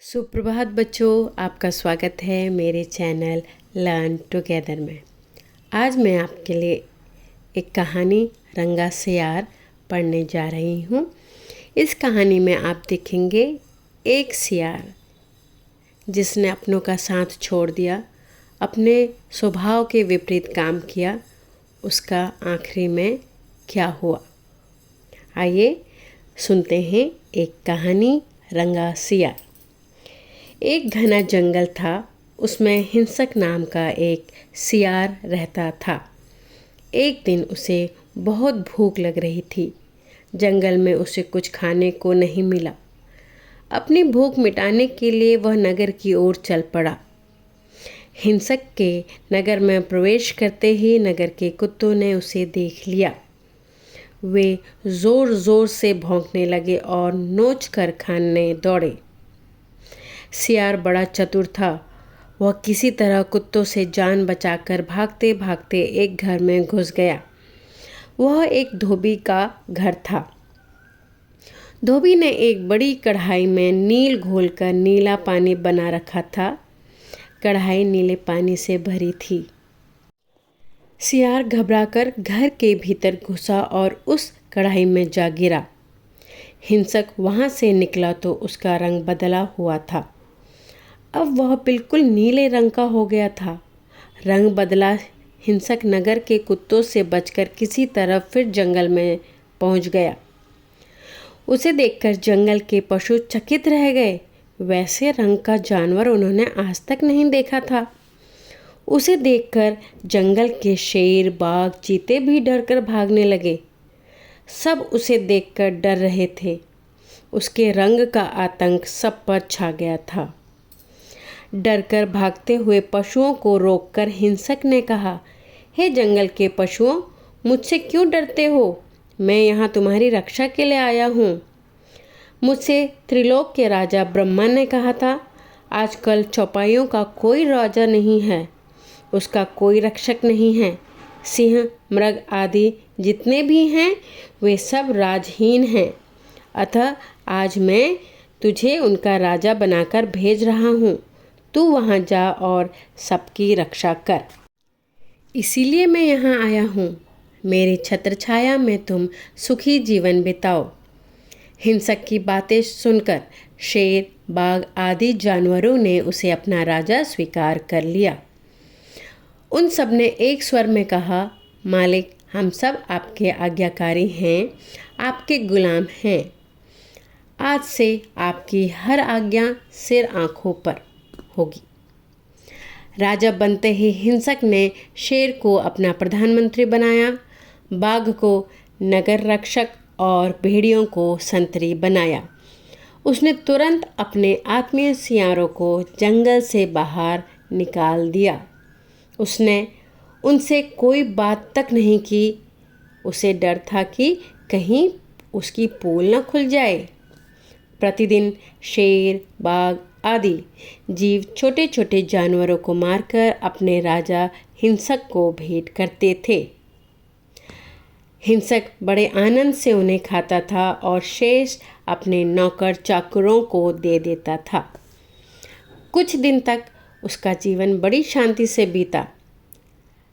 सुप्रभात बच्चों, आपका स्वागत है मेरे चैनल लर्न टुगेदर में। आज मैं आपके लिए एक कहानी रंगा सियार पढ़ने जा रही हूँ। इस कहानी में आप देखेंगे एक सियार जिसने अपनों का साथ छोड़ दिया, अपने स्वभाव के विपरीत काम किया। उसका आखिरी में क्या हुआ, आइए सुनते हैं एक कहानी रंगा सियार। एक घना जंगल था, उसमें हिंसक नाम का एक सियार रहता था। एक दिन उसे बहुत भूख लग रही थी। जंगल में उसे कुछ खाने को नहीं मिला। अपनी भूख मिटाने के लिए वह नगर की ओर चल पड़ा। हिंसक के नगर में प्रवेश करते ही नगर के कुत्तों ने उसे देख लिया। वे जोर जोर से भौंकने लगे और नोच कर खाने दौड़े। सियार बड़ा चतुर था। वह किसी तरह कुत्तों से जान बचाकर भागते भागते एक घर में घुस गया। वह एक धोबी का घर था। धोबी ने एक बड़ी कढ़ाई में नील घोलकर नीला पानी बना रखा था। कढ़ाई नीले पानी से भरी थी। सियार घबराकर घर के भीतर घुसा और उस कढ़ाई में जा गिरा। हिंसक वहां से निकला तो उसका रंग बदला हुआ था। अब वह बिल्कुल नीले रंग का हो गया था। रंग बदला हिंसक नगर के कुत्तों से बचकर किसी तरह फिर जंगल में पहुंच गया। उसे देखकर जंगल के पशु चकित रह गए। वैसे रंग का जानवर उन्होंने आज तक नहीं देखा था। उसे देखकर जंगल के शेर, बाघ, चीते भी डरकर भागने लगे। सब उसे देखकर डर रहे थे। उसके रंग का आतंक सब पर छा गया था। डरकर भागते हुए पशुओं को रोककर हिंसक ने कहा, हे जंगल के पशुओं, मुझसे क्यों डरते हो? मैं यहाँ तुम्हारी रक्षा के लिए आया हूँ। मुझसे त्रिलोक के राजा ब्रह्मा ने कहा था, आजकल चौपाइयों का कोई राजा नहीं है, उसका कोई रक्षक नहीं है। सिंह, मृग आदि जितने भी हैं वे सब राजहीन हैं। अतः आज मैं तुझे उनका राजा बनाकर भेज रहा हूँ। तू वहाँ जा और सबकी रक्षा कर। इसीलिए मैं यहाँ आया हूँ। मेरी छत्र छाया में तुम सुखी जीवन बिताओ। हिंसक की बातें सुनकर शेर, बाघ आदि जानवरों ने उसे अपना राजा स्वीकार कर लिया। उन सब ने एक स्वर में कहा, मालिक, हम सब आपके आज्ञाकारी हैं, आपके गुलाम हैं। आज से आपकी हर आज्ञा सिर आँखों पर होगी। राजा बनते ही हिंसक ने शेर को अपना प्रधानमंत्री बनाया, बाघ को नगर रक्षक और भेड़ियों को संतरी बनाया। उसने तुरंत अपने आत्मीय सियारों को जंगल से बाहर निकाल दिया। उसने उनसे कोई बात तक नहीं की। उसे डर था कि कहीं उसकी पोल न खुल जाए। प्रतिदिन शेर, बाघ आदि जीव छोटे छोटे जानवरों को मारकर अपने राजा हिंसक को भेंट करते थे। हिंसक बड़े आनंद से उन्हें खाता था और शेष अपने नौकर चाकरों को दे देता था। कुछ दिन तक उसका जीवन बड़ी शांति से बीता।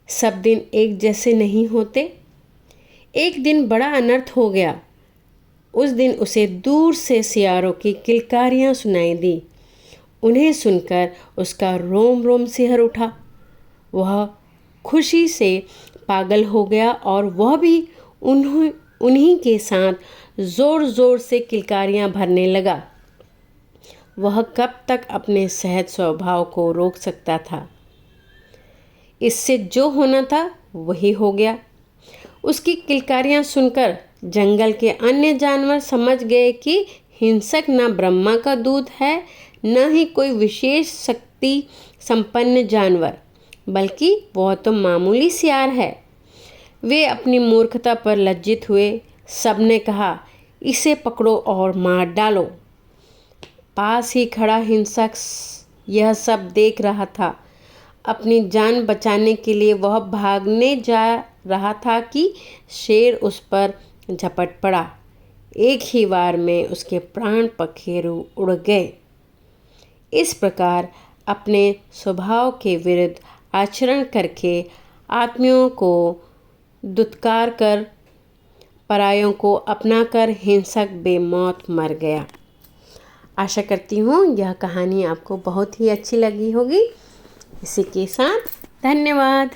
सब दिन एक जैसे नहीं होते। एक दिन बड़ा अनर्थ हो गया। उस दिन उसे दूर से सियारों की किलकारियां सुनाई दी। उन्हें सुनकर उसका रोम रोम सिहर उठा। वह खुशी से पागल हो गया और वह भी उन्हीं के साथ जोर जोर से किलकारियां भरने लगा। वह कब तक अपने सहज स्वभाव को रोक सकता था? इससे जो होना था वही हो गया। उसकी किलकारियां सुनकर जंगल के अन्य जानवर समझ गए कि हिंसक न ब्रह्मा का दूत है, न ही कोई विशेष शक्ति संपन्न जानवर, बल्कि वह तो मामूली सियार है। वे अपनी मूर्खता पर लज्जित हुए। सबने कहा, इसे पकड़ो और मार डालो। पास ही खड़ा हिंसक यह सब देख रहा था। अपनी जान बचाने के लिए वह भागने जा रहा था कि शेर उस पर झपट पड़ा। एक ही बार में उसके प्राण पखेरु उड़ गए। इस प्रकार अपने स्वभाव के विरुद्ध आचरण करके आत्मियों को दुत्कार कर परायों को अपनाकर हिंसक बेमौत मर गया। आशा करती हूँ यह कहानी आपको बहुत ही अच्छी लगी होगी। इसी के साथ धन्यवाद।